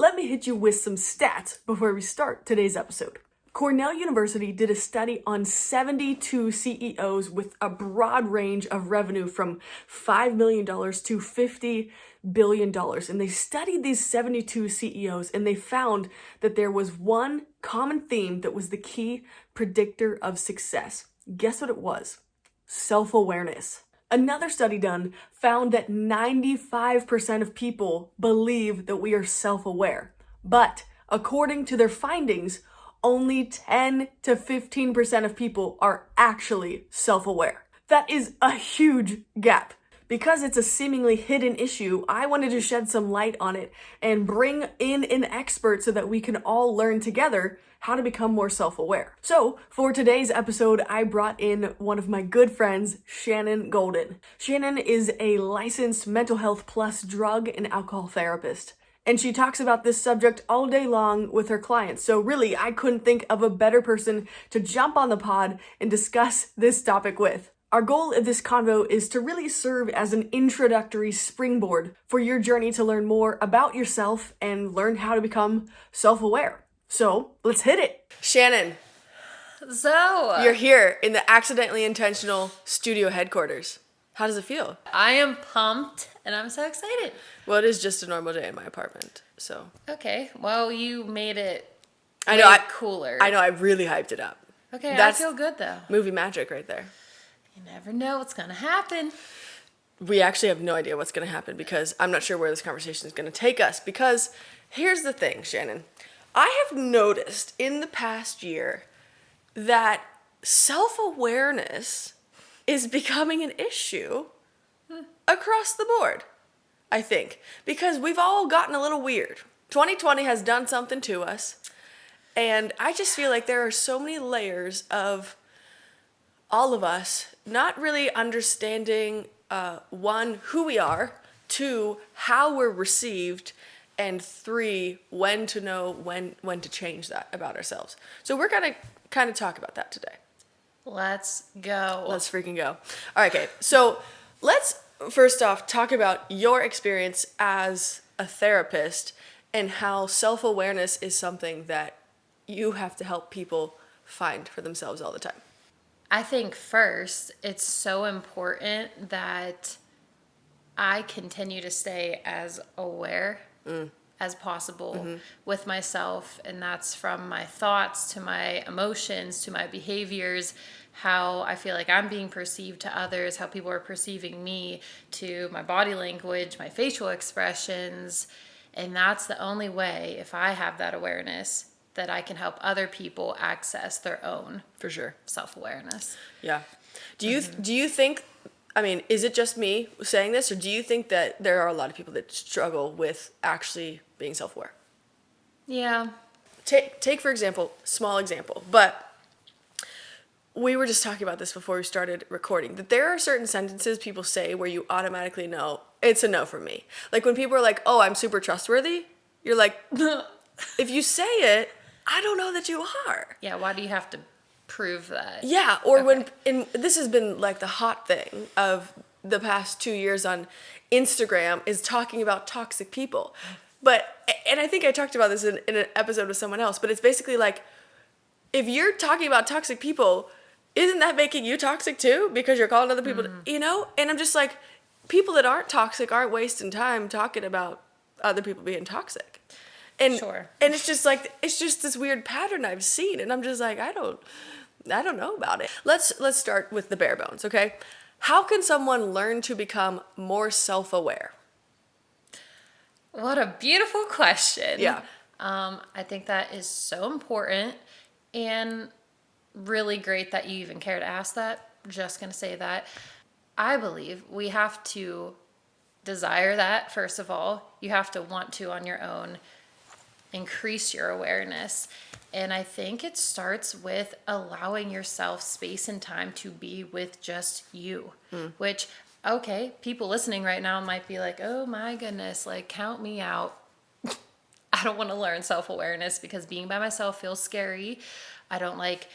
let me hit you with some stats before we start today's episode. Cornell University did a study on 72 CEOs with a broad range of revenue from $5 million to $50 billion. And they studied these 72 CEOs and they found that there was one common theme that was the key predictor of success. Guess what it was? Self-awareness. Another study done found that 95% of people believe that we are self-aware. But according to their findings, only 10 to 15% of people are actually self-aware. That is a huge gap. Because it's a seemingly hidden issue, I wanted to shed some light on it and bring in an expert so that we can all learn together how to become more self-aware. So for today's episode, I brought in one of my good friends, Shannon Golden. Shannon is a licensed mental health plus drug and alcohol therapist. And she talks about this subject all day long with her clients. So really, I couldn't think of a better person to jump on the pod and discuss this topic with. Our goal of this convo is to really serve as an introductory springboard for your journey to learn more about yourself and learn how to become self-aware. So let's hit it. Shannon. So, You're here in the Accidentally Intentional studio headquarters. How does it feel? I am pumped and I'm so excited. Well, it is just a normal day in my apartment, so. Okay, well, you made it cooler. I know, I really hyped it up. Okay, That's I feel good though. movie magic right there. You never know what's going to happen. We actually have no idea what's going to happen because I'm not sure where this conversation is going to take us. Because here's the thing, Shannon. I have noticed in the past year that self-awareness is becoming an issue across the board, I think. Because we've all gotten a little weird. 2020 has done something to us. And I just feel like there are so many layers of all of us not really understanding, one, who we are, two, how we're received, and three, when to know when to change that about ourselves. So we're going to kind of talk about that today. Let's go. Let's freaking go. All right, okay. So let's first off talk about your experience as a therapist and how self-awareness is something that you have to help people find for themselves all the time. I think first, it's so important that I continue to stay as aware as possible with myself. And that's from my thoughts to my emotions to my behaviors, how I feel like I'm being perceived to others, how people are perceiving me, to my body language, my facial expressions. And that's the only way, if I have that awareness, that I can help other people access their own For sure. self-awareness. Yeah. Do you think, I mean, is it just me saying this, or do you think that there are a lot of people that struggle with actually being self-aware? Yeah. Take for example, small example, but we were just talking about this before we started recording, that there are certain sentences people say where you automatically know it's a no for me. Like when people are like, oh, I'm super trustworthy, you're like, if you say it, I don't know that you are. Yeah, why do you have to prove that? Yeah, or this has been like the hot thing of the past 2 years on Instagram is talking about toxic people. And I think I talked about this in an episode with someone else, but it's basically like, if you're talking about toxic people, isn't that making you toxic too? Because you're calling other people, And I'm just like, people that aren't toxic aren't wasting time talking about other people being toxic. And, Sure. And it's just like, it's just this weird pattern I've seen. And I'm just like, I don't know about it. Let's start with the bare bones, okay? How can someone learn to become more self-aware? What a beautiful question. Yeah. I think that is so important and really great that you even care to ask that. Just going to say that. I believe we have to desire that, first of all. You have to want to, on your own, increase your awareness. And I think it starts with allowing yourself space and time to be with just you, which, okay, people listening right now might be like, oh my goodness, like count me out. I don't want to learn self-awareness because being by myself feels scary. I don't like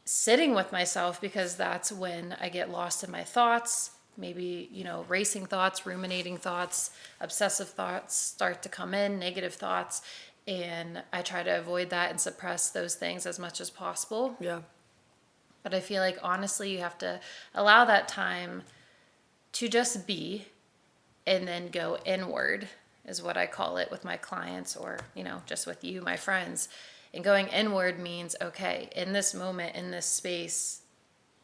sitting with myself because that's when I get lost in my thoughts maybe, racing thoughts, ruminating thoughts, obsessive thoughts start to come in, negative thoughts. And I try to avoid that and suppress those things as much as possible. Yeah. But I feel like, honestly, you have to allow that time to just be and then go inward, is what I call it with my clients, or, just with you, my friends. And going inward means, okay, in this moment, in this space,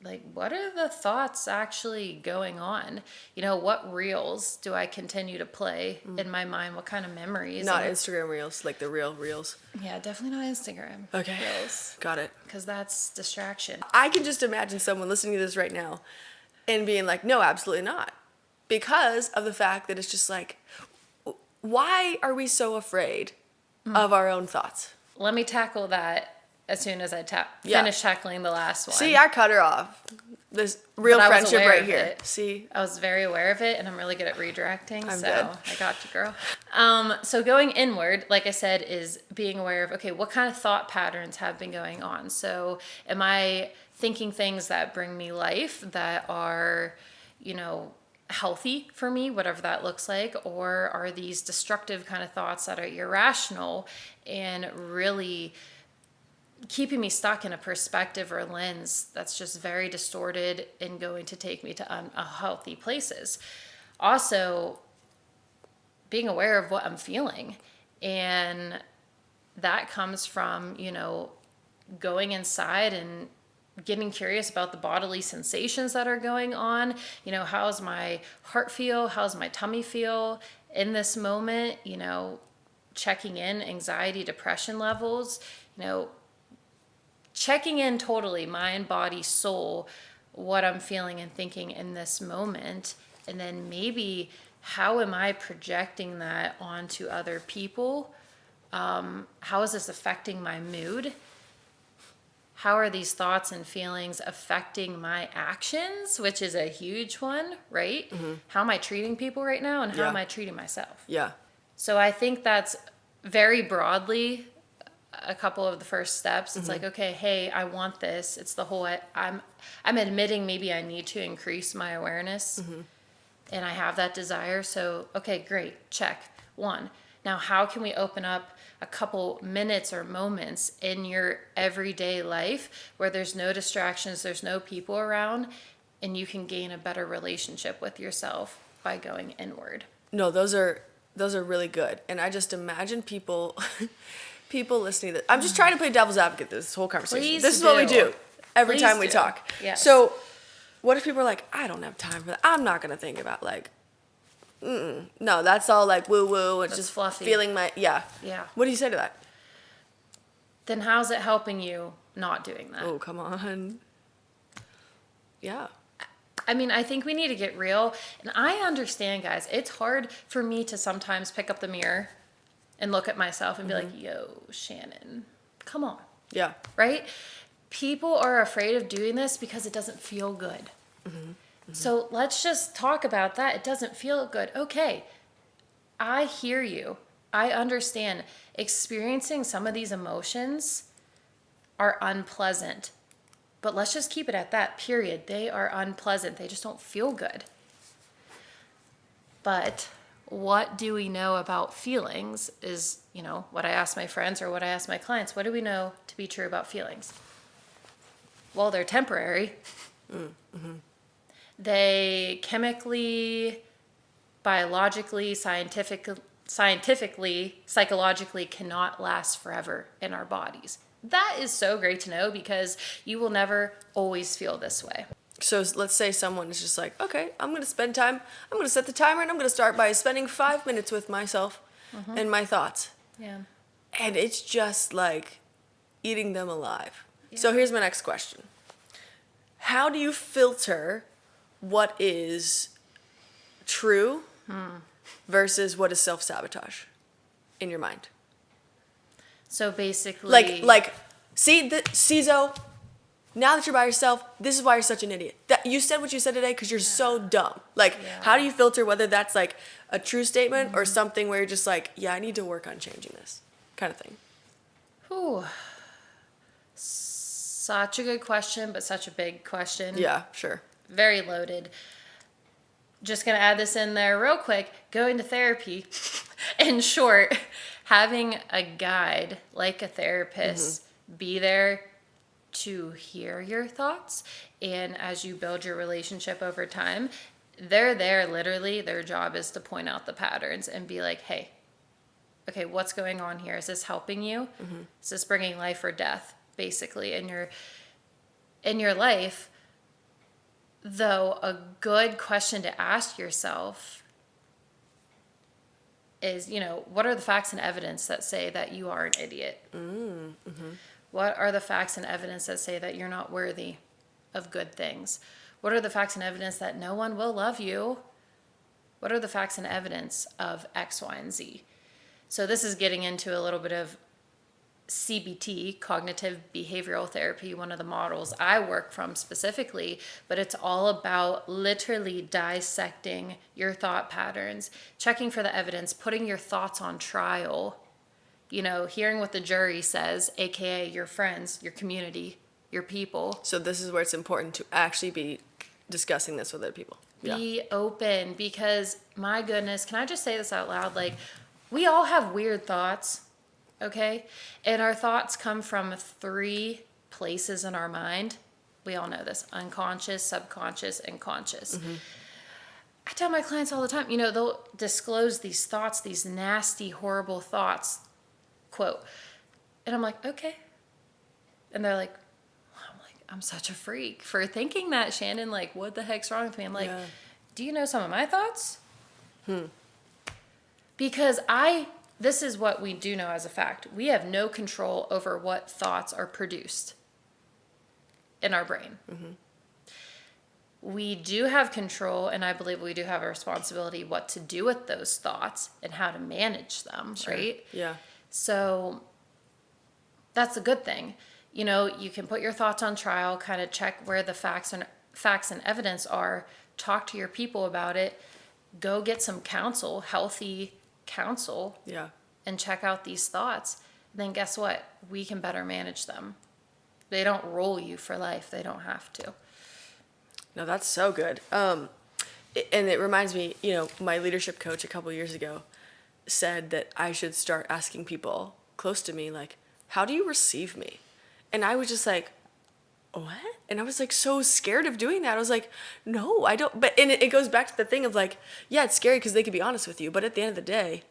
like, what are the thoughts actually going on? What reels do I continue to play in my mind? What kind of memories? Not Instagram reels, like the real reels. Yeah, definitely not Instagram Okay. reels. Got it. Because that's distraction. I can just imagine someone listening to this right now and being like, no, absolutely not. Because of the fact that it's just like, why are we so afraid of our own thoughts? Let me tackle that as soon as I finish tackling the last one. See, I cut her off. This real friendship right here. It. See? I was very aware of it, and I'm really good at redirecting, I'm so good. I got you, girl. So going inward, like I said, is being aware of, okay, what kind of thought patterns have been going on? So am I thinking things that bring me life, that are, healthy for me, whatever that looks like, or are these destructive kind of thoughts that are irrational and really keeping me stuck in a perspective or lens that's just very distorted and going to take me to unhealthy places. Also, being aware of what I'm feeling. And that comes from, going inside and getting curious about the bodily sensations that are going on. How's my heart feel? How's my tummy feel in this moment? Checking in anxiety, depression levels, checking in totally, mind, body, soul, what I'm feeling and thinking in this moment. And then maybe, how am I projecting that onto other people? How is this affecting my mood? How are these thoughts and feelings affecting my actions, which is a huge one, right? Mm-hmm. How am I treating people right now, and how am I treating myself? Yeah. So I think that's very broadly a couple of the first steps. It's like, okay, hey, I want this. It's the whole, I'm admitting maybe I need to increase my awareness, and I have that desire. So, okay, great, check. One. Now, how can we open up a couple minutes or moments in your everyday life where there's no distractions, there's no people around, and you can gain a better relationship with yourself by going inward? No, those are really good. And I just imagine people listening to this. I'm just trying to play devil's advocate this whole conversation. Please this is what we do every Please time we do. talk. Yes. So what if people are like, I don't have time for that. I'm not going to think about no, that's all like woo woo. It's just fluffy. Feeling my, yeah. What do you say to that? Then how's it helping you not doing that? Oh, come on. Yeah. I mean, I think we need to get real. And I understand, guys, it's hard for me to sometimes pick up the mirror and look at myself and be like, yo, Shannon, come on. Yeah. Right? People are afraid of doing this because it doesn't feel good. So let's just talk about that. It doesn't feel good. Okay, I hear you. I understand. Experiencing some of these emotions are unpleasant. But let's just keep it at that, period. They are unpleasant. They just don't feel good. But what do we know about feelings is, what I ask my friends or what I ask my clients. What do we know to be true about feelings? Well, they're temporary. They chemically, biologically, scientifically, psychologically cannot last forever in our bodies. That is so great to know, because you will never always feel this way. So let's say someone is just like, okay, I'm going to spend time. I'm going to set the timer, and I'm going to start by spending 5 minutes with myself and my thoughts. Yeah. And it's just like eating them alive. Yeah. So here's my next question. How do you filter what is true versus what is self-sabotage in your mind? So basically, see, Zoe, now that you're by yourself, this is why you're such an idiot. That you said what you said today because you're so dumb. How do you filter whether that's like a true statement or something where you're just like, yeah, I need to work on changing this kind of thing? Ooh, such a good question, but such a big question. Yeah, sure. Very loaded. just going to add this in there real quick. Going to therapy, in short, having a guide like a therapist be there to hear your thoughts. And as you build your relationship over time, they're there literally. Their job is to point out the patterns and be like, hey, okay, what's going on here? Is this helping you? Is this bringing life or death, basically, in your life? Though a good question to ask yourself is, what are the facts and evidence that say that you are an idiot? What are the facts and evidence that say that you're not worthy of good things? What are the facts and evidence that no one will love you? What are the facts and evidence of X, Y, and Z? So this is getting into a little bit of CBT, cognitive behavioral therapy, one of the models I work from specifically, but it's all about literally dissecting your thought patterns, checking for the evidence, putting your thoughts on trial, hearing what the jury says, aka your friends, your community, your people. So this is where it's important to actually be discussing this with other people. Be open, because my goodness, can I just say this out loud? Like, we all have weird thoughts, okay? And our thoughts come from 3 places in our mind. We all know this: unconscious, subconscious, and conscious. I tell my clients all the time, they'll disclose these thoughts, these nasty, horrible thoughts, quote. And I'm like, okay. And they're like, I'm such a freak for thinking that, Shannon. Like, what the heck's wrong with me? I'm like, do you know some of my thoughts? Because this is what we do know as a fact. We have no control over what thoughts are produced in our brain. We do have control, and I believe we do have a responsibility what to do with those thoughts and how to manage them, right? Yeah. So that's a good thing. You can put your thoughts on trial, kind of check where the facts and evidence are, talk to your people about it, go get some counsel, healthy counsel, and check out these thoughts. Then guess what? We can better manage them. They don't roll you for life. They don't have to. No, that's so good. And it reminds me, my leadership coach a couple years ago said that I should start asking people close to me, like, how do you receive me? And I was just like, what? And I was like so scared of doing that. I was like, no, I don't. And it goes back to the thing of like, yeah, it's scary because they could be honest with you. But at the end of the day,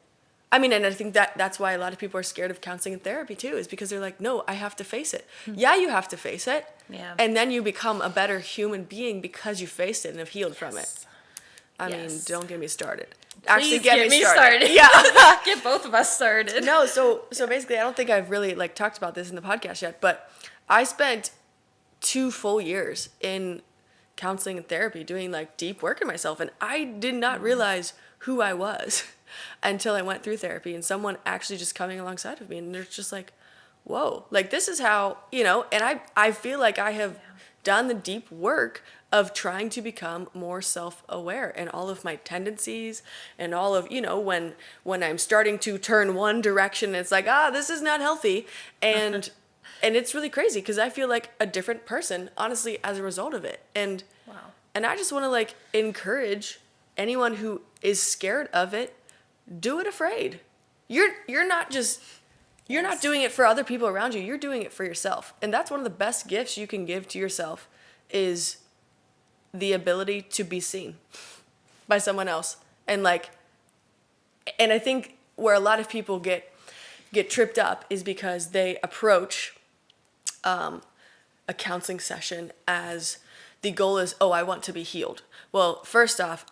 and I think that's why a lot of people are scared of counseling and therapy too, is because they're like, no, I have to face it. Yeah, you have to face it. Yeah. And then you become a better human being because you faced it and have healed from it. I mean, don't get me started. Please get me started. Yeah. Get both of us started. No, so basically, I don't think I've really talked about this in the podcast yet, but I spent 2 full years in counseling and therapy doing deep work in myself, and I did not realize who I was until I went through therapy and someone actually just coming alongside of me, and they're just like, whoa, this is how, and I feel like I have done the deep work of trying to become more self-aware and all of my tendencies and all of, when I'm starting to turn one direction, it's like, this is not healthy. And and it's really crazy because I feel like a different person, honestly, as a result of it. And and I just want to encourage anyone who is scared of it, do it afraid. You're not doing it for other people around you. You're doing it for yourself. And that's one of the best gifts you can give to yourself is the ability to be seen by someone else. And I think where a lot of people get tripped up is because they approach a counseling session as the goal is, I want to be healed. Well, first off,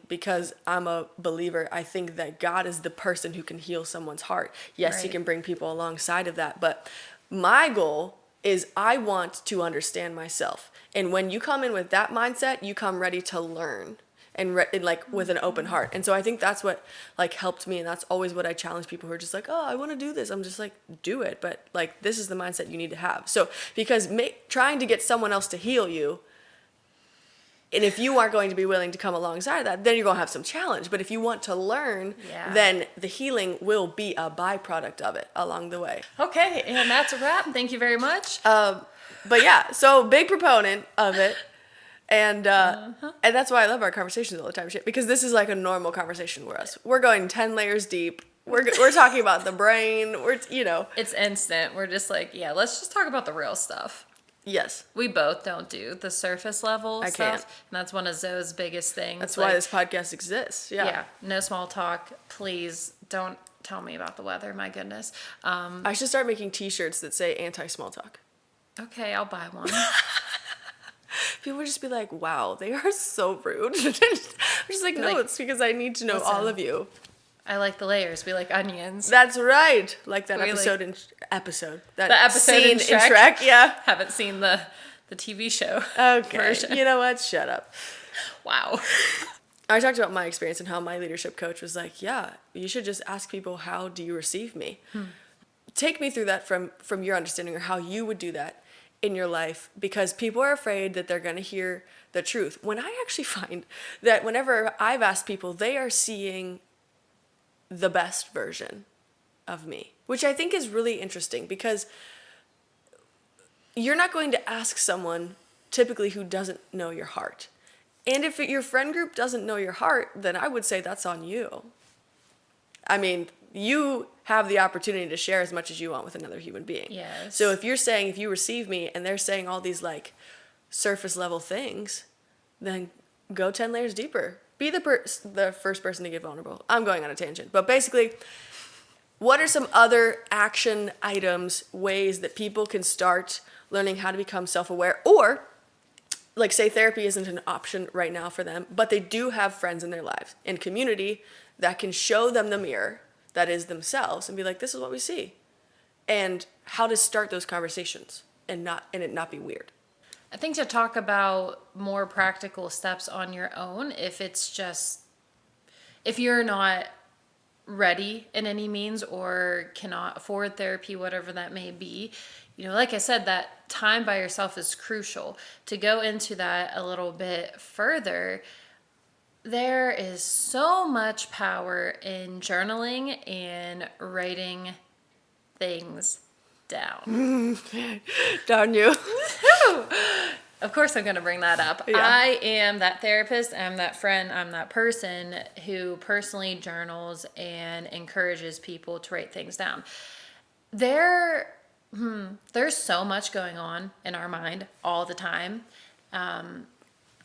because I'm a believer, I think that God is the person who can heal someone's heart. Yes, right. He can bring people alongside of that. But my goal is I want to understand myself. And when you come in with that mindset, you come ready to learn and with an open heart. And so I think that's what helped me. And that's always what I challenge people who are just I want to do this. I'm just do it. But this is the mindset you need to have. So because trying to get someone else to heal you, and if you aren't going to be willing to come alongside of that, then you're going to have some challenge. But if you want to learn, then the healing will be a byproduct of it along the way. Okay, and that's a wrap. Thank you very much. But yeah, so big proponent of it. And and that's why I love our conversations all the time, because this is like a normal conversation for us. We're going 10 layers deep. We're talking about the brain. It's instant. We're just like, yeah, let's just talk about the real stuff. Yes. We both don't do the surface level stuff. Can't. And that's one of Zoe's biggest things. That's why this podcast exists. Yeah. Yeah. No small talk. Please don't tell me about the weather. My goodness. I should start making t-shirts that say anti-small talk. Okay, I'll buy one. People would just be like, wow, they are so rude. I'm just like, no, it's because I need to know all of you. I like the layers. We like onions. That's right. Like that The episode episode scene in Shrek. in Shrek. Yeah. Haven't seen the TV show. Okay. Version. You know what? Shut up. Wow. I talked about my experience and how my leadership coach was like, yeah, you should just ask people, how do you receive me? Take me through that from your understanding, or how you would do that in your life, because people are afraid that they're going to hear the truth. When I actually find that whenever I've asked people, they are seeing the best version of me, which I think is really interesting, because you're not going to ask someone typically who doesn't know your heart. And if your friend group doesn't know your heart, then I would say that's on you. I mean, you have the opportunity to share as much as you want with another human being. Yes. So if you're saying, if you receive me and they're saying all these like surface level things, then go 10 layers deeper. Be the first person to get vulnerable. I'm going on a tangent. But basically, what are some other action items, ways that people can start learning how to become self-aware? Or, like, say therapy isn't an option right now for them, but they do have friends in their lives and community that can show them the mirror that is themselves and be like, this is what we see. And how to start those conversations and it not be weird. I think to talk about more practical steps on your own, if you're not ready in any means or cannot afford therapy, whatever that may be, like I said, that time by yourself is crucial. To go into that a little bit further, there is so much power in journaling and writing things down. Darn you. Of course I'm going to bring that up. Yeah. I am that therapist, I'm that friend, I'm that person who personally journals and encourages people to write things down. There's so much going on in our mind all the time.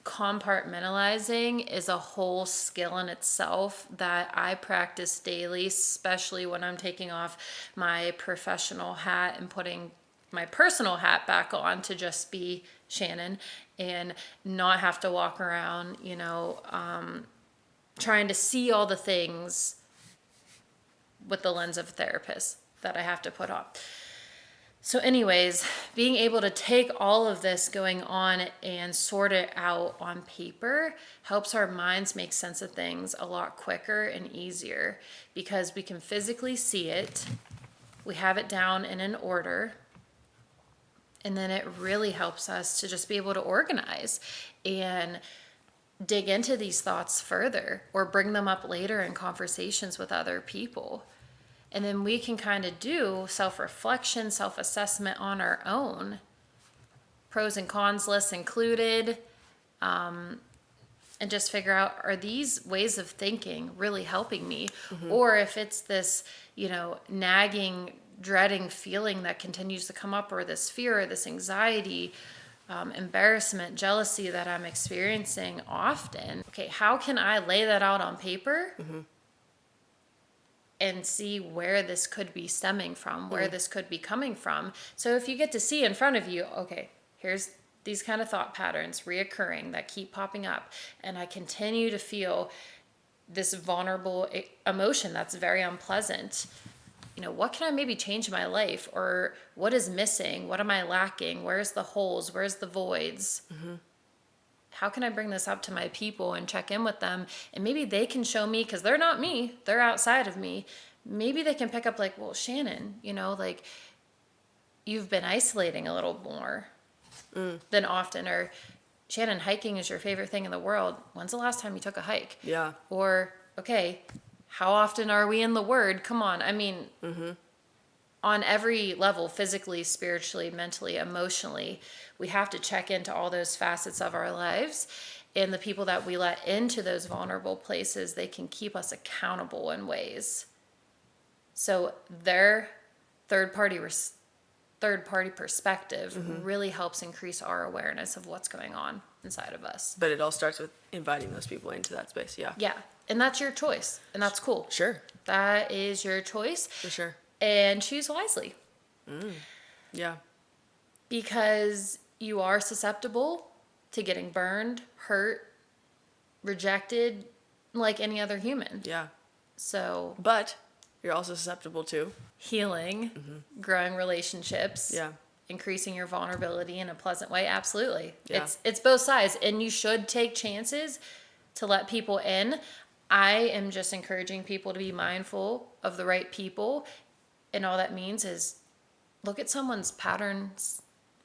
Compartmentalizing is a whole skill in itself that I practice daily, especially when I'm taking off my professional hat and putting my personal hat back on to just be Shannon and not have to walk around, trying to see all the things with the lens of a therapist that I have to put on. So anyways, being able to take all of this going on and sort it out on paper helps our minds make sense of things a lot quicker and easier, because we can physically see it, we have it down in an order, and then it really helps us to just be able to organize and dig into these thoughts further or bring them up later in conversations with other people. And then we can kind of do self-reflection, self-assessment on our own, pros and cons lists included, and just figure out, are these ways of thinking really helping me? Mm-hmm. Or if it's this, nagging, dreading feeling that continues to come up, or this fear or this anxiety, embarrassment, jealousy that I'm experiencing often. Okay, how can I lay that out on paper? Mm-hmm. And see where this could be stemming from, where this could be coming from. So if you get to see in front of you, okay, here's these kind of thought patterns reoccurring that keep popping up, and I continue to feel this vulnerable emotion that's very unpleasant. What can I maybe change in my life? Or what is missing? What am I lacking? Where's the holes? Where's the voids? Mm-hmm. How can I bring this up to my people and check in with them? And maybe they can show me, because they're not me, they're outside of me. Maybe they can pick up like, well, Shannon, you've been isolating a little more than often. Or, Shannon, hiking is your favorite thing in the world. When's the last time you took a hike? Yeah. Or, okay, how often are we in the Word? Come on. I mean, on every level, physically, spiritually, mentally, emotionally, we have to check into all those facets of our lives. And the people that we let into those vulnerable places, they can keep us accountable in ways. So their third party perspective really helps increase our awareness of what's going on inside of us. But it all starts with inviting those people into that space. Yeah. Yeah. And that's your choice. And that's cool. Sure. That is your choice. For sure. And choose wisely. Yeah. Because you are susceptible to getting burned, hurt, rejected, like any other human. Yeah. So. But you're also susceptible to healing, growing relationships. Yeah. Increasing your vulnerability in a pleasant way. Absolutely. Yeah. It's both sides, and you should take chances to let people in. I am just encouraging people to be mindful of the right people, and all that means is look at someone's patterns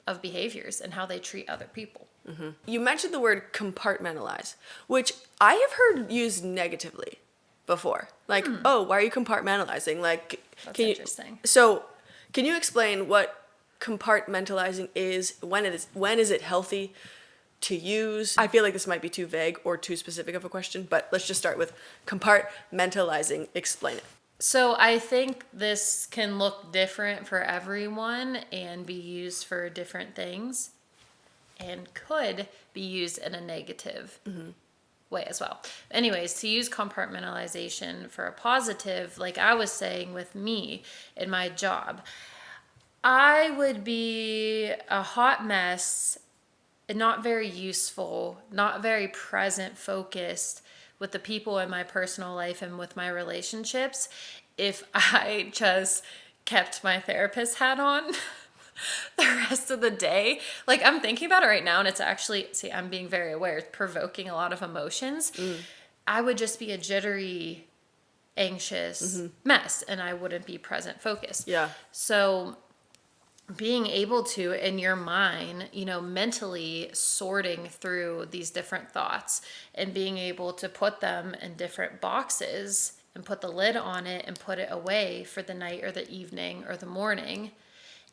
of behaviors and how they treat other people. You mentioned the word compartmentalize, which I have heard used negatively before. Like, oh, why are you compartmentalizing? Like, That's can interesting. So, can you explain what compartmentalizing is? When is it healthy to use? I feel like this might be too vague or too specific of a question, but let's just start with compartmentalizing. Explain it. So I think this can look different for everyone and be used for different things, and could be used in a negative way as well. Anyways, to use compartmentalization for a positive, like I was saying with me in my job, I would be a hot mess and not very useful, not very present, focused with the people in my personal life and with my relationships if I just kept my therapist hat on the rest of the day. Like, I'm thinking about it right now, and it's actually, see, I'm being very aware, it's provoking a lot of emotions. I would just be a jittery, anxious mess, and I wouldn't be present, focused. Yeah. So being able to, in your mind, mentally sorting through these different thoughts and being able to put them in different boxes and put the lid on it and put it away for the night or the evening or the morning.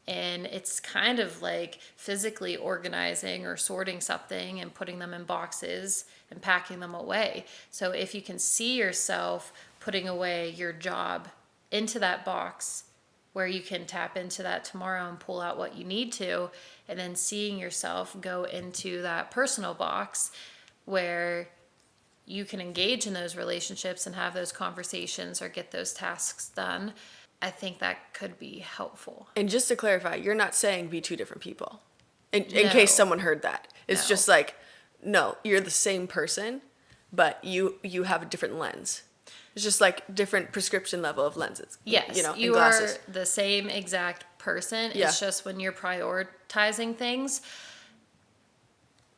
And it's kind of like physically organizing or sorting something and putting them in boxes and packing them away. So if you can see yourself putting away your job into that box, where you can tap into that tomorrow and pull out what you need to, and then seeing yourself go into that personal box where you can engage in those relationships and have those conversations or get those tasks done, I think that could be helpful. And just to clarify, you're not saying be two different people. In No. case someone heard that. It's No. just like, no, you're the same person, but you have a different lens. It's just like different prescription level of lenses. Yes, and you glasses. are the same exact person. Yeah. It's just when you're prioritizing things,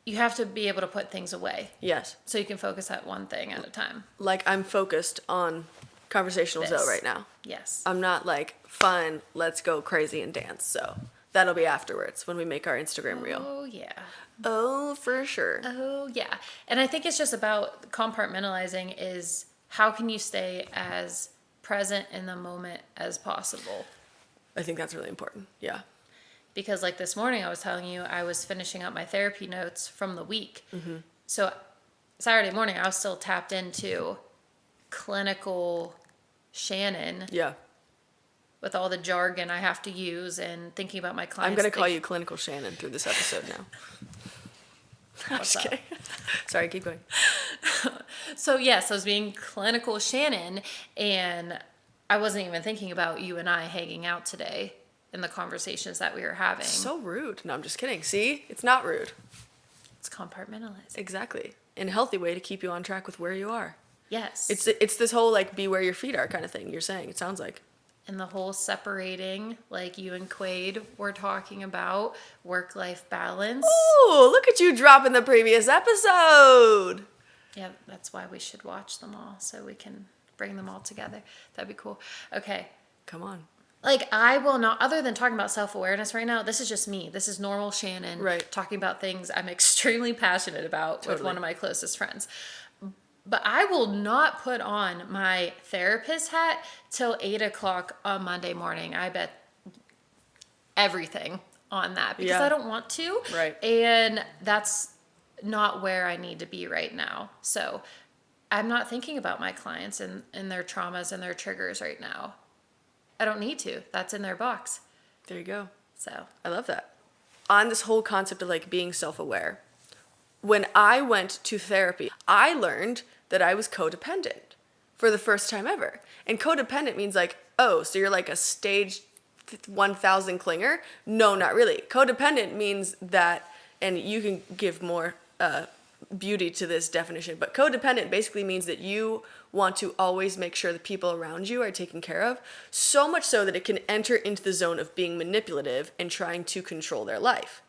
you have to be able to put things away. Yes. So you can focus at one thing at a time. Like, I'm focused on conversational This. Zoe right now. Yes. I'm not like, fun, let's go crazy and dance. So that'll be afterwards when we make our Instagram reel. Oh, yeah. Oh, for sure. Oh, yeah. And I think it's just about compartmentalizing is how can you stay as present in the moment as possible? I think that's really important. Yeah. Because like this morning, I was telling you, I was finishing up my therapy notes from the week. So Saturday morning, I was still tapped into clinical Shannon. Yeah. With all the jargon I have to use and thinking about my clients. I'm going to call you Clinical Shannon through this episode now. I'm What's just up? kidding. Sorry, keep going. So yes, I was being clinical Shannon, and I wasn't even thinking about you and I hanging out today in the conversations that we were having. So rude. No, I'm just kidding. See? It's not rude. It's compartmentalizing. Exactly. In a healthy way to keep you on track with where you are. Yes. It's this whole like be where your feet are kind of thing you're saying. It sounds like. And the whole separating, like you and Quaid were talking about, work-life balance. Ooh, look at you dropping the previous episode. Yeah, that's why we should watch them all so we can bring them all together. That'd be cool. Okay. Come on. Like, I will not, other than talking about self-awareness right now, this is just me. This is normal Shannon. Right. Talking about things I'm extremely passionate about with Totally. one of my closest friends. But I will not put on my therapist hat till 8 o'clock on Monday morning. I bet everything on that because Yeah. I don't want to. Right. And that's not where I need to be right now. So I'm not thinking about my clients and their traumas and their triggers right now. I don't need to. That's in their box. There you go. So I love that. On this whole concept of like being self-aware, when I went to therapy, I learned that I was codependent for the first time ever. And codependent means like, oh, so you're like a stage 1000 clinger? No, not really. Codependent means that, and you can give more beauty to this definition, but codependent basically means that you want to always make sure the people around you are taken care of, so much so that it can enter into the zone of being manipulative and trying to control their life.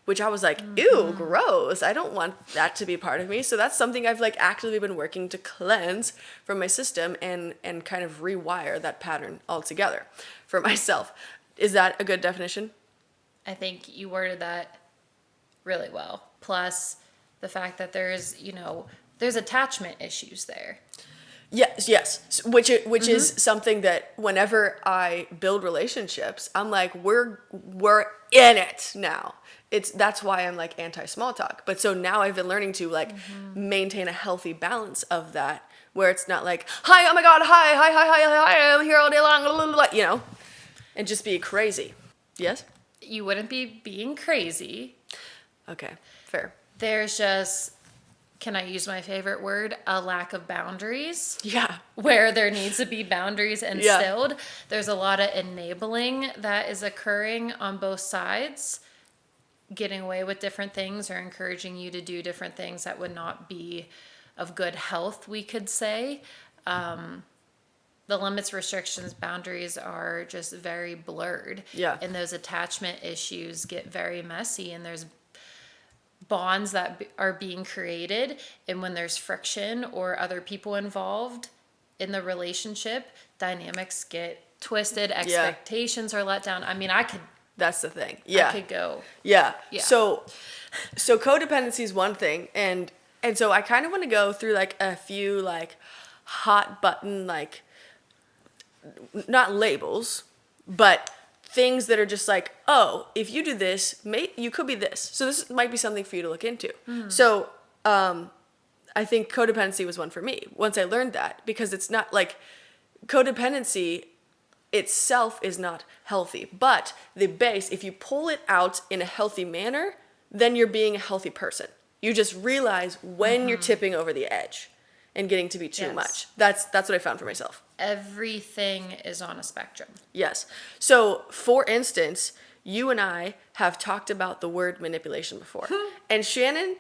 Which I was like, ew, gross. I don't want that to be part of me. So that's something I've like actively been working to cleanse from my system and kind of rewire that pattern altogether for myself. Is that a good definition? I think you worded that really well. Plus the fact that there's attachment issues there. Yes. Which is something that whenever I build relationships, I'm like, we're in it now. That's why I'm like anti-small talk. But so now I've been learning to like maintain a healthy balance of that, where it's not like, hi, oh my God, hi, I'm here all day long, blah, blah, blah, you know, and just be crazy. Yes? You wouldn't be being crazy. Okay, fair. There's just, can I use my favorite word? A lack of boundaries. Yeah. Where there needs to be boundaries instilled. Yeah. There's a lot of enabling that is occurring on both sides. Getting away with different things or encouraging you to do different things that would not be of good health, we could say. The limits, restrictions, boundaries are just very blurred. Yeah. And those attachment issues get very messy, and there's bonds that are being created. And when there's friction or other people involved in the relationship, dynamics get twisted, expectations are let down. I mean, that's the thing. Yeah. I could go. Yeah. So codependency is one thing. And so I kind of want to go through like a few like hot button, like not labels, but things that are just like, oh, if you do this, you could be this. So this might be something for you to look into. So I think codependency was one for me once I learned that, because it's not like codependency itself is not healthy, but the base, if you pull it out in a healthy manner, then you're being a healthy person. You just realize when you're tipping over the edge and getting to be too much. That's what I found for myself. Everything is on a spectrum. Yes. So, for instance, you and I have talked about the word manipulation before. And Shannon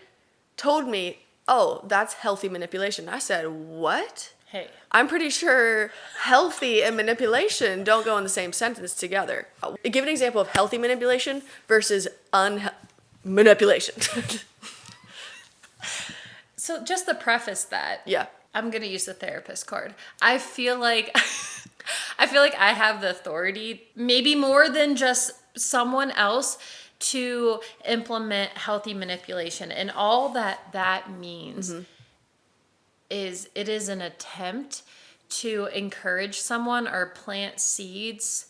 told me, oh, that's healthy manipulation. I said, what? Hey. I'm pretty sure healthy and manipulation don't go in the same sentence together. Give an example of healthy manipulation versus manipulation. So just to preface that, Yeah. I'm going to use the therapist card. I feel like I have the authority, maybe more than just someone else, to implement healthy manipulation. And all that means is it is an attempt to encourage someone or plant seeds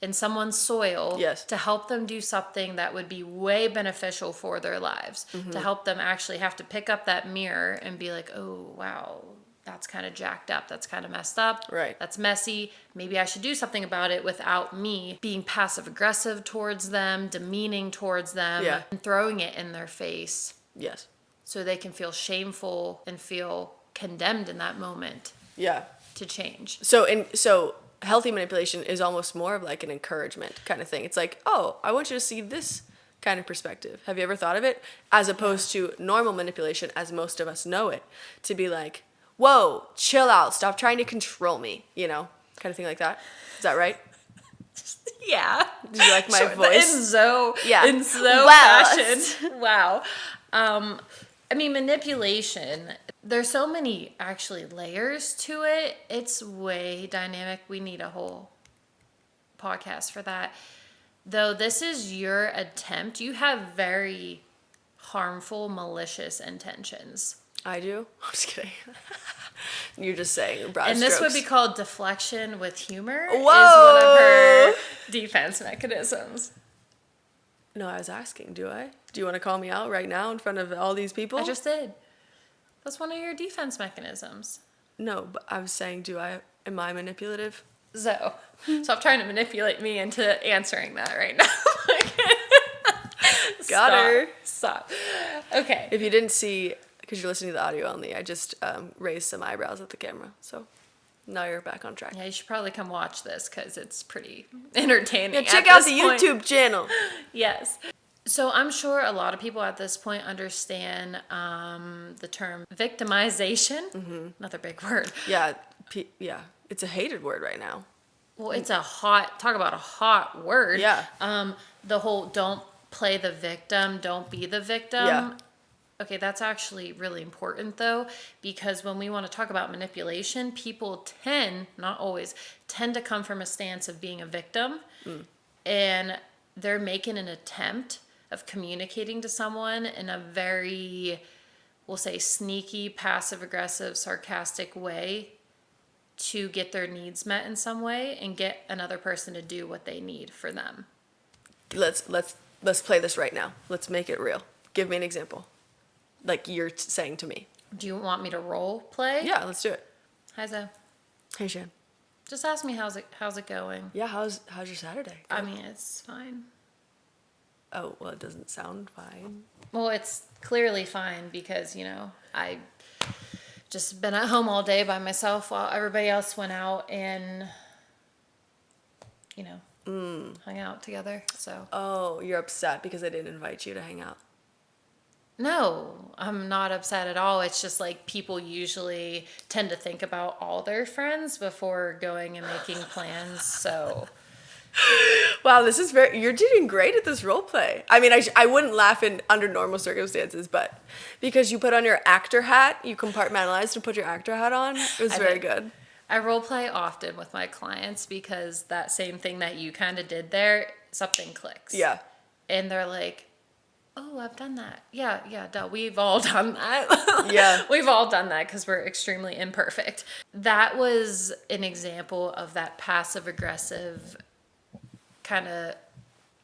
in someone's soil to help them do something that would be way beneficial for their lives, to help them actually have to pick up that mirror and be like, oh, wow, that's kind of jacked up. That's kind of messed up. Right. That's messy. Maybe I should do something about it without me being passive aggressive towards them, demeaning towards them, and throwing it in their face. Yes. So they can feel shameful and feel condemned in that moment. Yeah. To change. So healthy manipulation is almost more of like an encouragement kind of thing. It's like, oh, I want you to see this kind of perspective. Have you ever thought of it? As opposed to normal manipulation, as most of us know it, to be like, whoa, chill out, stop trying to control me, you know, kind of thing like that. Is that right? Yeah. Did you like my voice? In so fashion. Wow. I mean, manipulation, there's so many actually layers to it. It's way dynamic. We need a whole podcast for that. Though this is your attempt, you have very harmful, malicious intentions. I do? I'm just kidding. You're just saying broad and this strokes. would be called deflection with humor. Whoa! Is one of her defense mechanisms? No, I was asking, do I? Do you want to call me out right now in front of all these people? I just did. That's one of your defense mechanisms. No, but I was saying, am I manipulative? So, stop trying to manipulate me into answering that right now. Got her. Stop. Okay. If you didn't see, because you're listening to the audio only, I just raised some eyebrows at the camera. So now you're back on track. Yeah, you should probably come watch this because it's pretty entertaining. Yeah, check out the YouTube channel. Yes. So I'm sure a lot of people at this point understand the term victimization. Mm-hmm. Another big word. Yeah, it's a hated word right now. Well, it's talk about a hot word. Yeah. The whole don't play the victim, don't be the victim. Yeah. Okay, that's actually really important though, because when we want to talk about manipulation, people not always, tend to come from a stance of being a victim. And they're making an attempt of communicating to someone in a very, we'll say, sneaky, passive-aggressive, sarcastic way to get their needs met in some way and get another person to do what they need for them. Let's play this right now. Let's make it real. Give me an example. Like you're saying to me. Do you want me to role play? Yeah, let's do it. Hi, Zoe. Hey, Shan. Just ask me how's it going. Yeah, how's your Saturday? I mean, it's fine. Oh, well, it doesn't sound fine. Well, it's clearly fine because, I just been at home all day by myself while everybody else went out and, hung out together. So. Oh, you're upset because I didn't invite you to hang out. No, I'm not upset at all. It's just like people usually tend to think about all their friends before going and making plans. So. Wow, you're doing great at this role play. I mean, I wouldn't laugh under normal circumstances, but because you put on your actor hat, you compartmentalized and put your actor hat on, it was very good. I role play often with my clients because that same thing that you kind of did there, something clicks. Yeah. And they're like, oh, I've done that. Yeah, duh. We've all done that. Yeah. We've all done that because we're extremely imperfect. That was an example of that passive-aggressive kind of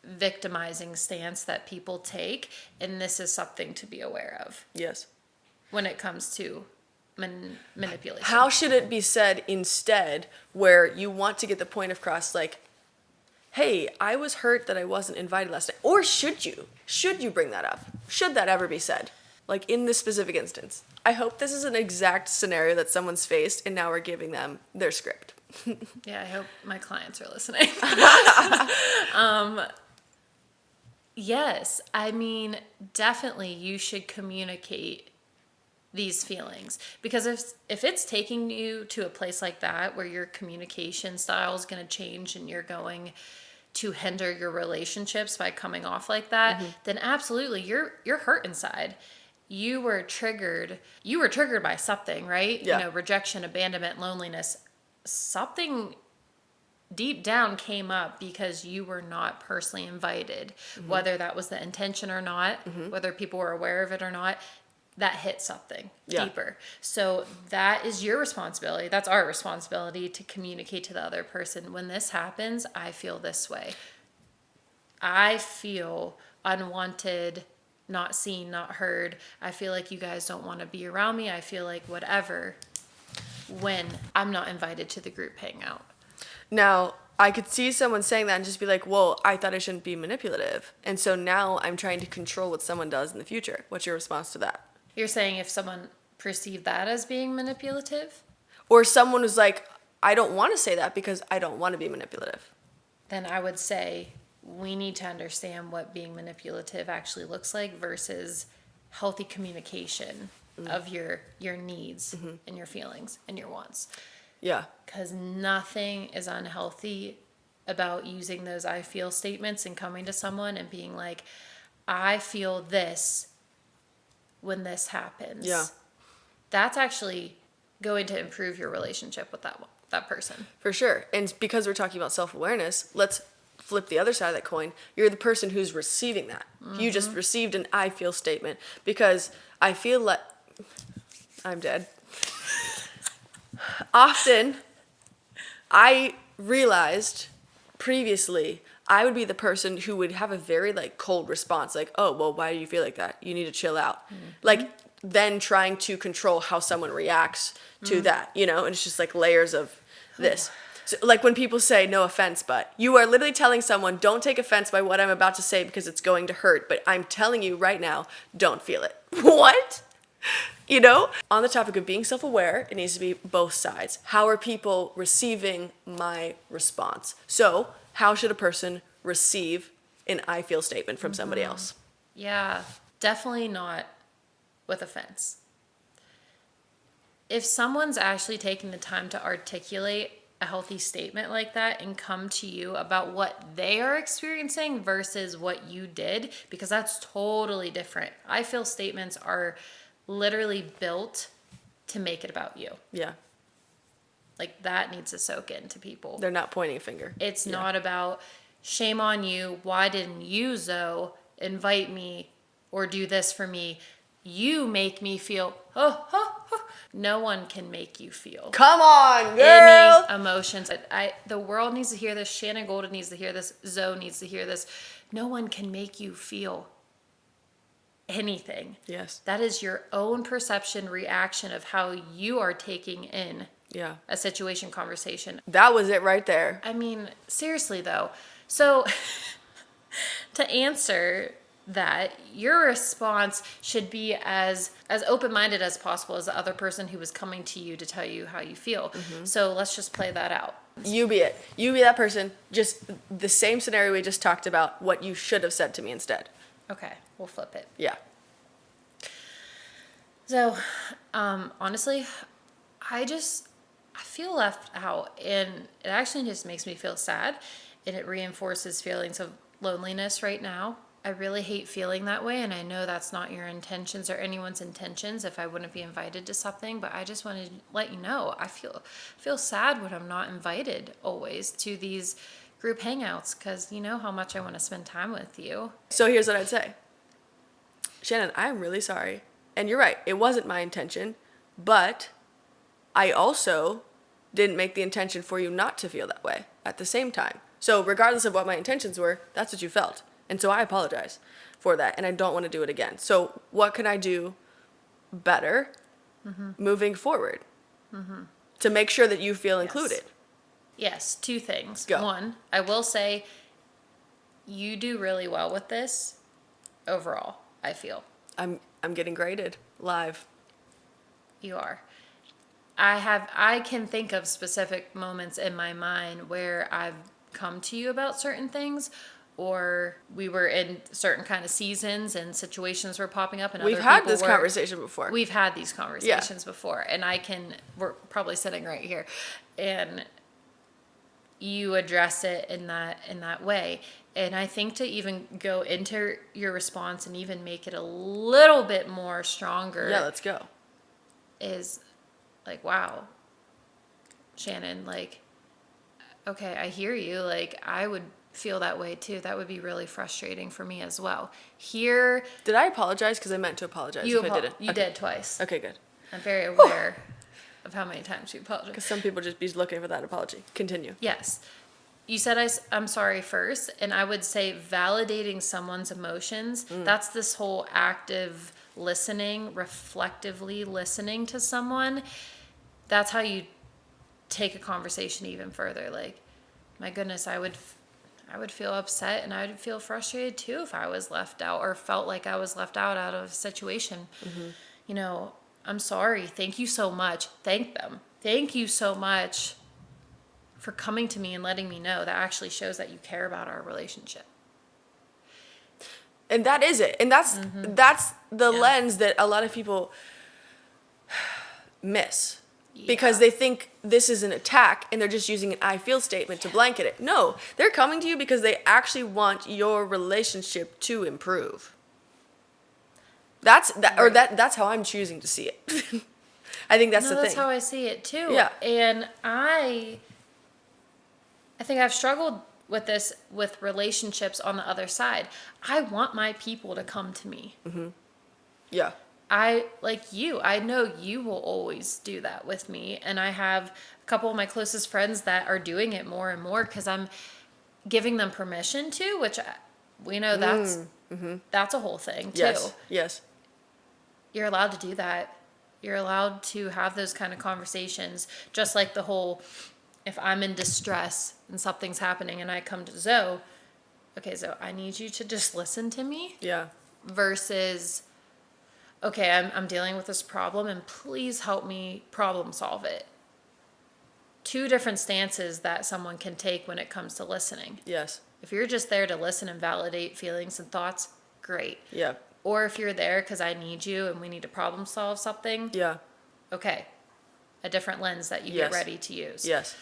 victimizing stance that people take. And this is something to be aware of. Yes. When it comes to manipulation. How should it be said instead where you want to get the point across, like, hey, I was hurt that I wasn't invited last night? Or should you? Should you bring that up? Should that ever be said? Like in this specific instance. I hope this is an exact scenario that someone's faced and now we're giving them their script. Yeah, I hope my clients are listening. Yes, I mean, definitely you should communicate these feelings, because if it's taking you to a place like that where your communication style is going to change and you're going to hinder your relationships by coming off like that, then absolutely you're hurt inside. You were triggered by something, right? Yeah. Rejection, abandonment, loneliness. Something deep down came up because you were not personally invited, whether that was the intention or not, whether people were aware of it or not. That hit something deeper. So that is your responsibility. That's our responsibility to communicate to the other person. When this happens, I feel this way. I feel unwanted, not seen, not heard. I feel like you guys don't want to be around me. I feel like whatever when I'm not invited to the group hangout. Now, I could see someone saying that and just be like, well, I thought I shouldn't be manipulative. And so now I'm trying to control what someone does in the future. What's your response to that? You're saying if someone perceived that as being manipulative? Or someone who's like, I don't want to say that because I don't want to be manipulative. Then I would say we need to understand what being manipulative actually looks like versus healthy communication of your needs and your feelings and your wants. Yeah. Because nothing is unhealthy about using those I feel statements and coming to someone and being like, I feel this when this happens. Yeah. That's actually going to improve your relationship with that person. For sure. And because we're talking about self-awareness, let's flip the other side of that coin. You're the person who's receiving that. You just received an I feel statement because I feel like I'm dead. Often I realized previously, I would be the person who would have a very like cold response, like, oh, well, why do you feel like that? You need to chill out. Like, then trying to control how someone reacts to that, you know? And it's just like layers of this. So, like when people say, no offense, but you are literally telling someone, don't take offense by what I'm about to say because it's going to hurt. But I'm telling you right now, don't feel it. What? You know? On the topic of being self-aware, it needs to be both sides. How are people receiving my response? So, how should a person receive an I feel statement from somebody else? Yeah, definitely not with offense. If someone's actually taking the time to articulate a healthy statement like that and come to you about what they are experiencing versus what you did, because that's totally different. I feel statements are literally built to make it about you. Yeah. Like that needs to soak into people. They're not pointing a finger. It's not about shame on you. Why didn't you, Zoe, invite me or do this for me? You make me feel, No one can make you feel. Come on, girl! Any emotions. The world needs to hear this. Shannon Golden needs to hear this. Zoe needs to hear this. No one can make you feel anything. Yes. That is your own perception, reaction of how you are taking in a situation, conversation. That was it right there. I mean, seriously though. So to answer that, your response should be as open-minded as possible as the other person who was coming to you to tell you how you feel. So let's just play that out. You be it. You be that person. Just the same scenario we just talked about, what you should have said to me instead. Okay, we'll flip it. Yeah. So, honestly, I feel left out, and it actually just makes me feel sad, and it reinforces feelings of loneliness right now. I really hate feeling that way, and I know that's not your intentions or anyone's intentions if I wouldn't be invited to something, but I just wanted to let you know I feel sad when I'm not invited always to these group hangouts because you know how much I want to spend time with you. So here's what I'd say. Shannon, I'm really sorry. And you're right, it wasn't my intention, but I also didn't make the intention for you not to feel that way at the same time. So regardless of what my intentions were, that's what you felt. And so I apologize for that, and I don't want to do it again. So what can I do better moving forward to make sure that you feel included? Yes, two things. Go. One, I will say you do really well with this overall, I feel. I'm getting graded live. You are. I can think of specific moments in my mind where I've come to you about certain things, or we were in certain kind of seasons and situations were popping up and We've had this conversation before. We've had these conversations before, and we're probably sitting right here, and you address it in that way. And I think to even go into your response and even make it a little bit more stronger. Yeah, let's go. Is like, wow, Shannon, like, okay, I hear you. Like, I would feel that way too. That would be really frustrating for me as well. Here. Did I apologize? Because I meant to apologize if I didn't. You did twice. Okay, good. I'm very aware of how many times you apologized. Because some people just be looking for that apology. Continue. Yes. You said I'm sorry first, and I would say validating someone's emotions, that's this whole active listening, reflectively listening to someone. That's how you take a conversation even further. Like, my goodness, I would feel upset and I would feel frustrated too if I was left out or felt like I was left out of a situation. You know, I'm sorry. Thank you so much. Thank them. Thank you so much for coming to me and letting me know. That actually shows that you care about our relationship. And that is it. And that's the lens that a lot of people miss. Because they think this is an attack and they're just using an I feel statement to blanket it. No, they're coming to you because they actually want your relationship to improve. That's how I'm choosing to see it. I think that's the thing. That's how I see it too. Yeah. And I think I've struggled with this with relationships on the other side. I want my people to come to me. Yeah. I know you will always do that with me. And I have a couple of my closest friends that are doing it more and more because I'm giving them permission to, which we know that's a whole thing too. Yes. You're allowed to do that. You're allowed to have those kind of conversations, just like the whole, if I'm in distress and something's happening and I come to Zoe, okay, Zoe, I need you to just listen to me. Yeah. Versus, okay, I'm dealing with this problem and please help me problem solve it. Two different stances that someone can take when it comes to listening. Yes. If you're just there to listen and validate feelings and thoughts, great. Yeah. Or if you're there because I need you and we need to problem solve something. Yeah. Okay. A different lens that you get ready to use. Yes.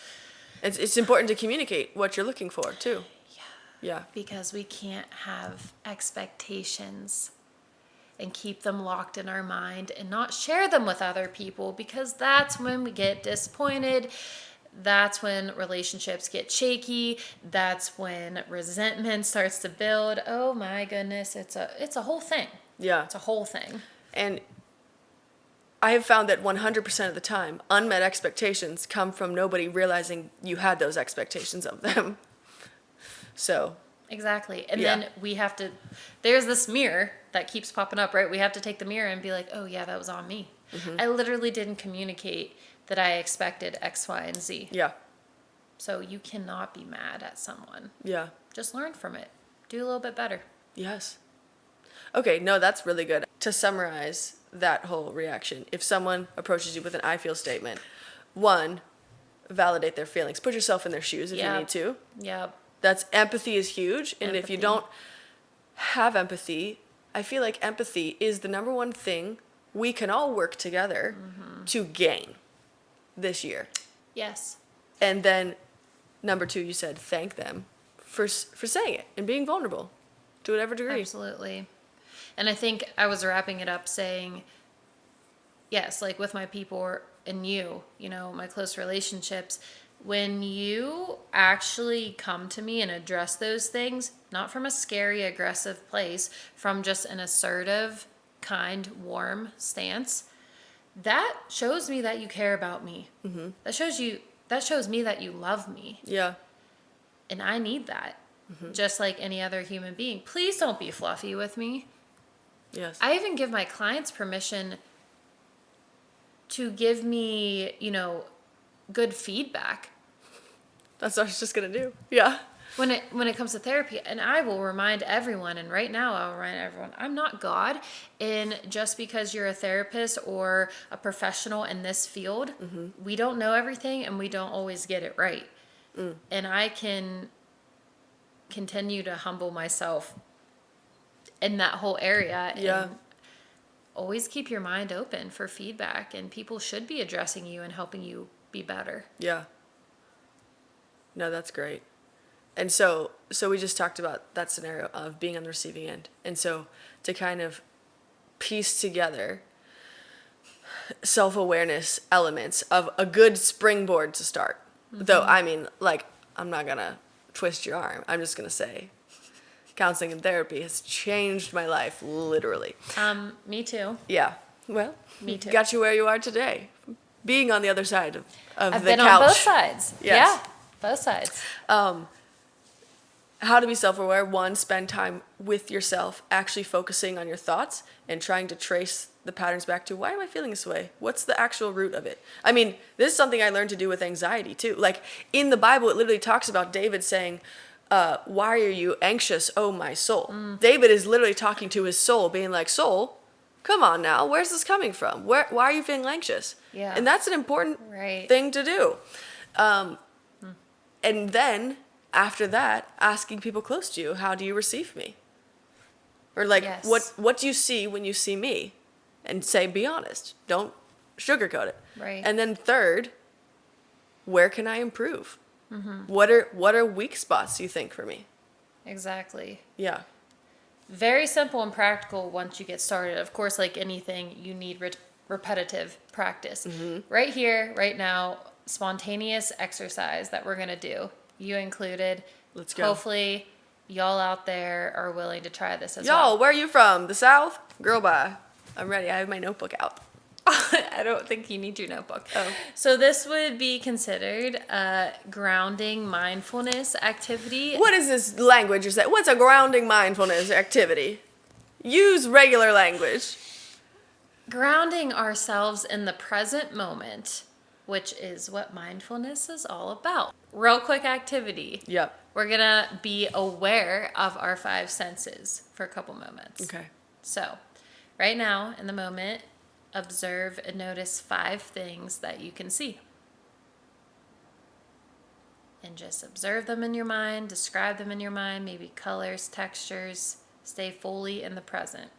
It's important to communicate what you're looking for too. Yeah. Because we can't have expectations and keep them locked in our mind and not share them with other people, because that's when we get disappointed. That's when relationships get shaky. That's when resentment starts to build. Oh my goodness, it's a whole thing. Yeah. It's a whole thing. And I have found that 100% of the time, unmet expectations come from nobody realizing you had those expectations of them. So. Exactly. And then we have to, there's this mirror that keeps popping up, right? We have to take the mirror and be like, oh yeah, that was on me. I literally didn't communicate that I expected X, Y, and Z. Yeah. So you cannot be mad at someone. Yeah. Just learn from it. Do a little bit better. Yes. Okay, no, that's really good. To summarize that whole reaction, if someone approaches you with an I feel statement, 1, validate their feelings. Put yourself in their shoes if you need to. Yeah. That's empathy is huge. And if you don't have empathy, I feel like empathy is the number one thing we can all work together to gain this year. Yes. And then number 2, you said thank them for saying it and being vulnerable to whatever degree. Absolutely. And I think I was wrapping it up saying, yes, like with my people and you know, my close relationships, when you actually come to me and address those things, not from a scary, aggressive place, from just an assertive, kind, warm stance, that shows me that you care about me. That shows me that you love me. Yeah. And I need that. Just like any other human being. Please don't be fluffy with me. Yes. I even give my clients permission to give me, you know, good feedback. That's what I was just going to do. Yeah. When it comes to therapy, and I will remind everyone, and right now I'll remind everyone, I'm not God, and just because you're a therapist or a professional in this field, we don't know everything and we don't always get it right. And I can continue to humble myself in that whole area and always keep your mind open for feedback, and people should be addressing you and helping you be better. Yeah. No, that's great. And so we just talked about that scenario of being on the receiving end. And so to kind of piece together self-awareness elements of a good springboard to start. Though, I mean, like, I'm not going to twist your arm. I'm just going to say counseling and therapy has changed my life, literally. Me too. Yeah. Well, Me too. Got you where you are today. Being on the other side of I've the been couch. on both sides. Yes. Yeah, both sides. How to be self-aware. 1, spend time with yourself, actually focusing on your thoughts and trying to trace the patterns back to, why am I feeling this way? What's the actual root of it? I mean, this is something I learned to do with anxiety too. Like in the Bible, it literally talks about David saying, why are you anxious, oh my soul? David is literally talking to his soul, being like, soul, come on now, where's this coming from? Why are you feeling anxious? Yeah. And that's an important thing to do. And then after that, asking people close to you, how do you receive me? Or like, what do you see when you see me? And say, be honest. Don't sugarcoat it. Right. And then 3rd, where can I improve? What are weak spots, you think, for me? Exactly. Yeah. Very simple and practical once you get started. Of course, like anything, you need repetitive practice. Right here, right now, spontaneous exercise that we're going to do. You included. Let's go. Hopefully, y'all out there are willing to try this as well. Y'all, where are you from? The South? Girl, bye. I'm ready. I have my notebook out. I don't think you need your notebook. Oh. So this would be considered a grounding mindfulness activity. What is this language you're saying? What's a grounding mindfulness activity? Use regular language. Grounding ourselves in the present moment, which is what mindfulness is all about. Real quick activity. Yep. We're going to be aware of our 5 senses for a couple moments. Okay. So, right now, in the moment, observe and notice 5 things that you can see. And just observe them in your mind, describe them in your mind, maybe colors, textures. Stay fully in the present.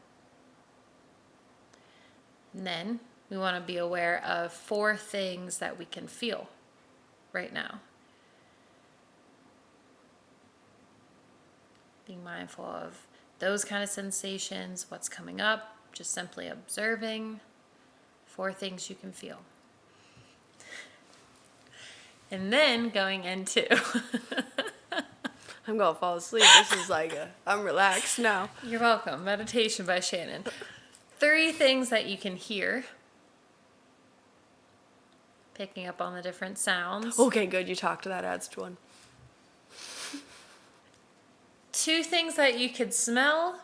And then we want to be aware of 4 things that we can feel right now. Being mindful of those kind of sensations, what's coming up, just simply observing 4 things you can feel. And then going into... I'm going to fall asleep. This is like I'm relaxed now. You're welcome. Meditation by Shannon. 3 things that you can hear. Picking up on the different sounds. Okay, good. You talked. That adds to one. 2 things that you could smell.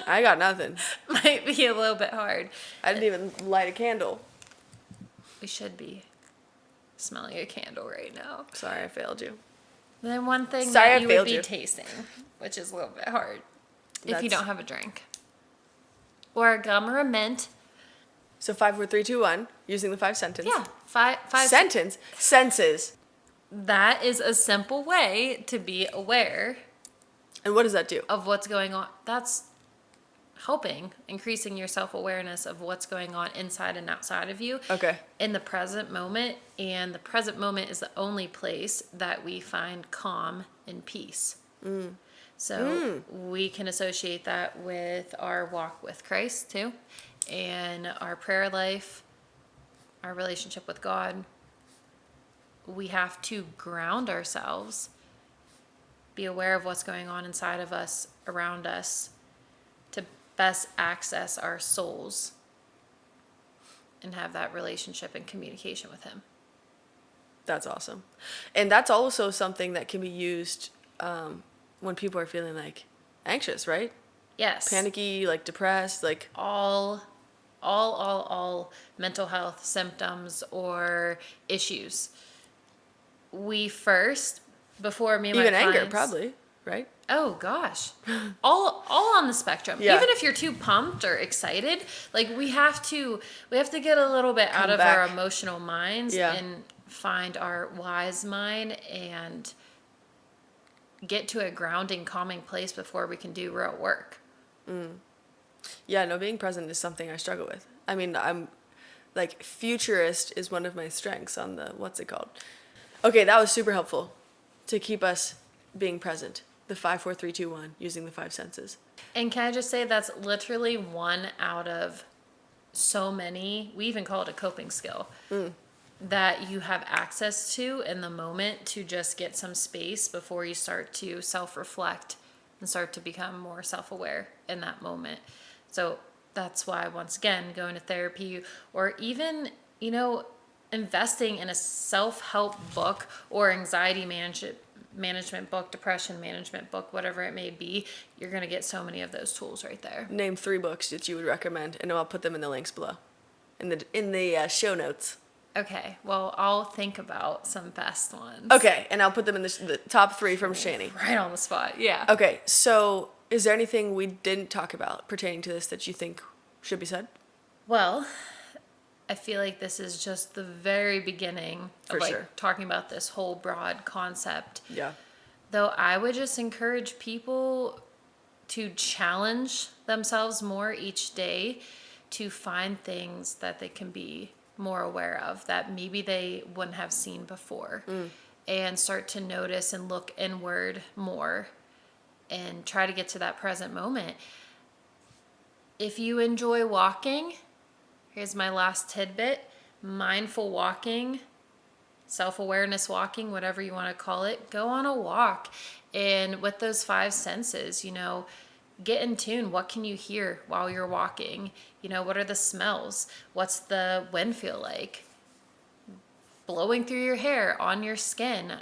I got nothing. Might be a little bit hard. I didn't even light a candle. We should be smelling a candle right now. Sorry, I failed you. And then one thing Sorry, that I you would failed be you. tasting, which is a little bit hard if you That's- don't have a drink. Or a gum or a mint. So 5, 4, 3, 2, 1. Using the 5 sentence. Yeah, five Sentence. Senses. That is a simple way to be aware And what does that do? of what's going on. That's helping, increasing your self-awareness of what's going on inside and outside of you. Okay. In the present moment. And the present moment is the only place that we find calm and peace. So we can associate that with our walk with Christ too, and our prayer life, our relationship with God. We have to ground ourselves, be aware of what's going on inside of us, around us, to best access our souls and have that relationship and communication with Him. That's awesome. And that's also something that can be used when people are feeling like anxious, right? Yes. Panicky, like depressed, like All mental health symptoms or issues. We first, before me and even my anger, clients, probably, right? Oh gosh, all on the spectrum. Yeah. Even if you're too pumped or excited, like we have to get a little bit out of our back. emotional minds Yeah. and find our wise mind and get to a grounding, calming place before we can do real work. Yeah, no, being present is something I struggle with. I mean, I'm like futurist is one of my strengths on the, what's it called? Okay, that was super helpful to keep us being present. The 5, 4, 3, 2, 1, using the 5 senses. And can I just say that's literally one out of so many, we even call it a coping skill, that you have access to in the moment to just get some space before you start to self-reflect and start to become more self-aware in that moment. So that's why, once again, going to therapy or even, investing in a self-help book or anxiety management book, depression management book, whatever it may be, you're going to get so many of those tools right there. Name 3 books that you would recommend, and I'll put them in the links below, in the show notes. Okay, well, I'll think about some best ones. Okay, and I'll put them in the top 3 from Shani. Right on the spot, yeah. Okay, so is there anything we didn't talk about pertaining to this that you think should be said? Well, I feel like this is just the very beginning of For sure. talking about this whole broad concept. Yeah. Though I would just encourage people to challenge themselves more each day to find things that they can be more aware of that maybe they wouldn't have seen before, and start to notice and look inward more and try to get to that present moment. If you enjoy walking, here's my last tidbit: mindful walking, self-awareness walking, whatever you want to call it. Go on a walk, and with those 5 senses, get in tune. What can you hear while you're walking? You know, what are the smells? What's the wind feel like? Blowing through your hair, on your skin.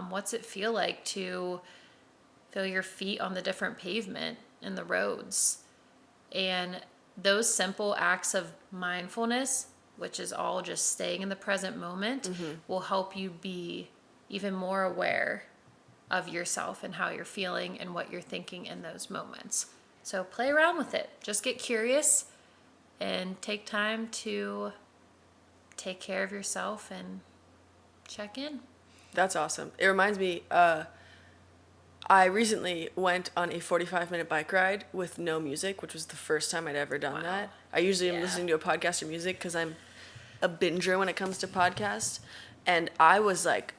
What's it feel like to feel your feet on the different pavement in the roads? And those simple acts of mindfulness, which is all just staying in the present moment, will help you be even more aware of yourself and how you're feeling and what you're thinking in those moments. So play around with it. Just get curious and take time to take care of yourself and check in. That's awesome. It reminds me, I recently went on a 45-minute bike ride with no music, which was the first time I'd ever done that. I usually am listening to a podcast or music because I'm a binger when it comes to podcasts. And I was like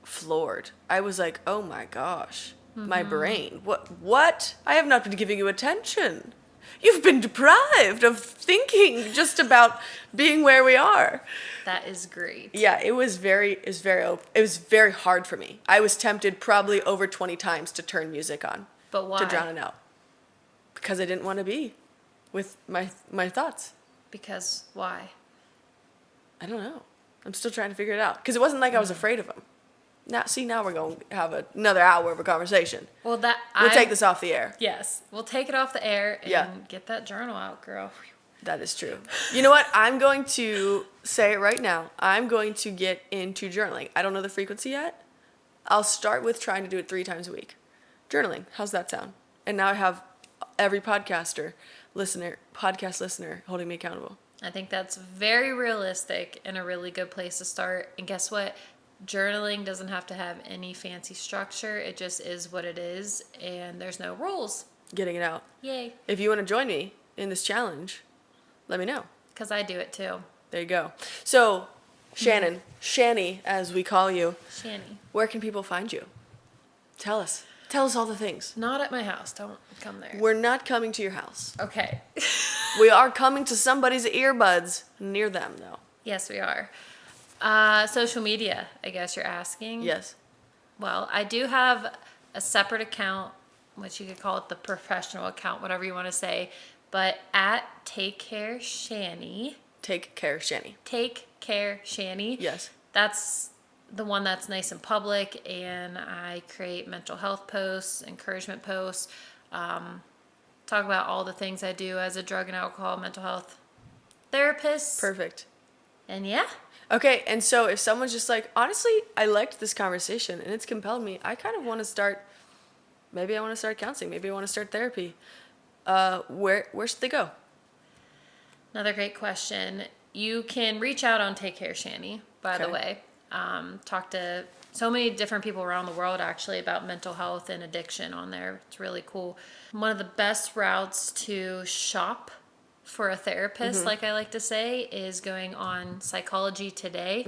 floored. I was like, oh my gosh, my brain. What? I have not been giving you attention. You've been deprived of thinking just about being where we are. That is great. Yeah, it was very hard for me. I was tempted probably over 20 times to turn music on. But why? To drown it out. Because I didn't want to be with my thoughts. Because why? I don't know. I'm still trying to figure it out. Because it wasn't like I was afraid of them. Now we're going to have another hour of a conversation. Well, we'll take this off the air. Yes, we'll take it off the air and get that journal out, girl. That is true. You know what? I'm going to say it right now. I'm going to get into journaling. I don't know the frequency yet. I'll start with trying to do it 3 times a week. Journaling. How's that sound? And now I have every podcast listener holding me accountable. I think that's very realistic and a really good place to start. And guess what? Journaling doesn't have to have any fancy structure. It just is what it is, and there's no rules. Getting it out. Yay. If you want to join me in this challenge, let me know. Because I do it too. There you go. So, Shannon, Shanny, as we call you. Shanny. Where can people find you? Tell us. Tell us all the things. Not at my house. Don't come there. We're not coming to your house. Okay. We are coming to somebody's earbuds near them, though. Yes, we are. Social media, I guess you're asking. Yes. Well, I do have a separate account, which you could call it the professional account, whatever you want to say, but at Take Care Shanny. Take Care Shanny. Take Care Shanny. Yes. That's the one that's nice and public, and I create mental health posts, encouragement posts, talk about all the things I do as a drug and alcohol mental health therapist. Perfect. And yeah. Okay, and so if someone's just like, honestly, I liked this conversation and it's compelled me, I kind of want to start, maybe I want to start counseling, maybe I want to start therapy, where should they go? Another great question. You can reach out on Take Care Shanny, by the way. Talk to so many different people around the world, actually, about mental health and addiction on there. It's really cool. One of the best routes to shop for a therapist, like I like to say, is going on Psychology Today.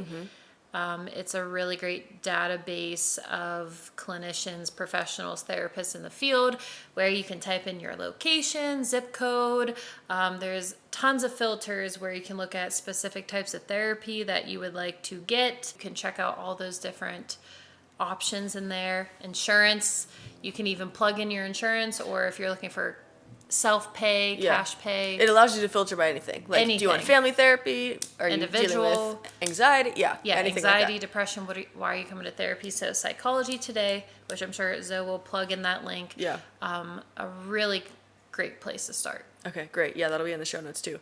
It's a really great database of clinicians, professionals, therapists in the field where you can type in your location, zip code. There's tons of filters where you can look at specific types of therapy that you would like to get. You can check out all those different options in there. Insurance, you can even plug in your insurance, or if you're looking for self-pay, cash pay. It allows you to filter by anything. Like, anything. Do you want family therapy? Are Individual. you dealing with anxiety? Yeah, anything anxiety, like that. depression. Why are you coming to therapy? So Psychology Today, which I'm sure Zoe will plug in that link. Yeah. A really great place to start. Okay, great. Yeah, that'll be in the show notes too.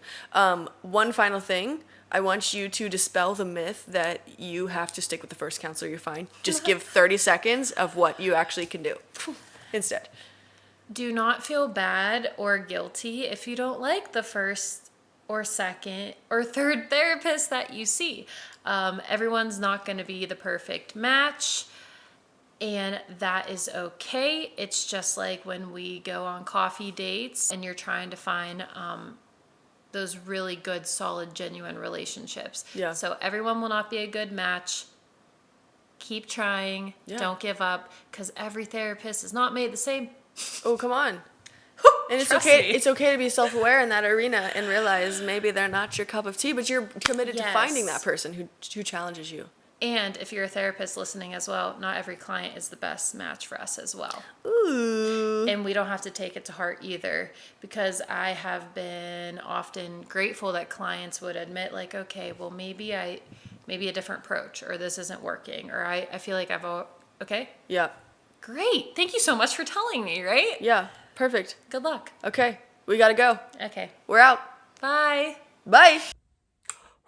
One final thing. I want you to dispel the myth that you have to stick with the first counselor you find. Just give 30 seconds of what you actually can do instead. Do not feel bad or guilty if you don't like the first or second or third therapist that you see. Everyone's not going to be the perfect match, and that is okay. It's just like when we go on coffee dates and you're trying to find those really good, solid, genuine relationships. Yeah. So everyone will not be a good match. Keep trying. Yeah. Don't give up, because every therapist is not made the same. Oh, come on. And it's Trust okay. me. It's okay to be self-aware in that arena and realize maybe they're not your cup of tea, but you're committed to finding that person who challenges you. And if you're a therapist listening as well, not every client is the best match for us as well. Ooh. And we don't have to take it to heart either, because I have been often grateful that clients would admit, like, okay, well, maybe a different approach, or this isn't working, or I feel like okay? Yeah. Great. Thank you so much for telling me, right? Yeah. Perfect. Good luck. Okay. We gotta go. Okay. We're out. Bye. Bye.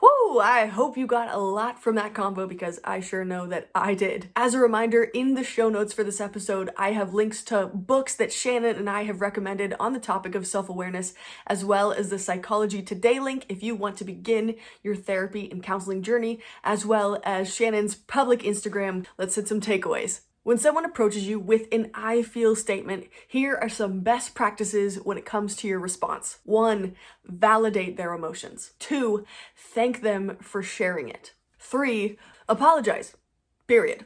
Woo! I hope you got a lot from that convo, because I sure know that I did. As a reminder, in the show notes for this episode, I have links to books that Shannon and I have recommended on the topic of self-awareness, as well as the Psychology Today link if you want to begin your therapy and counseling journey, as well as Shannon's public Instagram. Let's hit some takeaways. When someone approaches you with an I feel statement, here are some best practices when it comes to your response. 1, validate their emotions. 2, thank them for sharing it. 3, apologize. Period.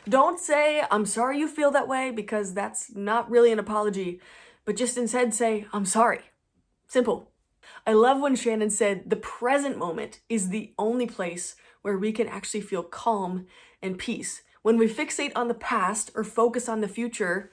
Don't say, I'm sorry you feel that way, because that's not really an apology, but just instead say, I'm sorry. Simple. I love when Shannon said the present moment is the only place where we can actually feel calm and peace. When we fixate on the past or focus on the future,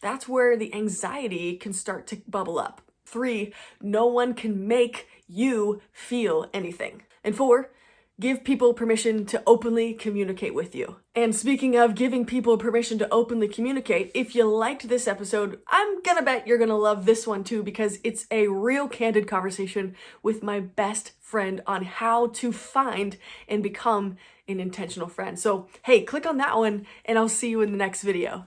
that's where the anxiety can start to bubble up. 3, no one can make you feel anything. And 4, give people permission to openly communicate with you. And speaking of giving people permission to openly communicate, if you liked this episode, I'm gonna bet you're gonna love this one too, because it's a real candid conversation with my best friend on how to find and become an intentional friend. So hey, click on that one and I'll see you in the next video.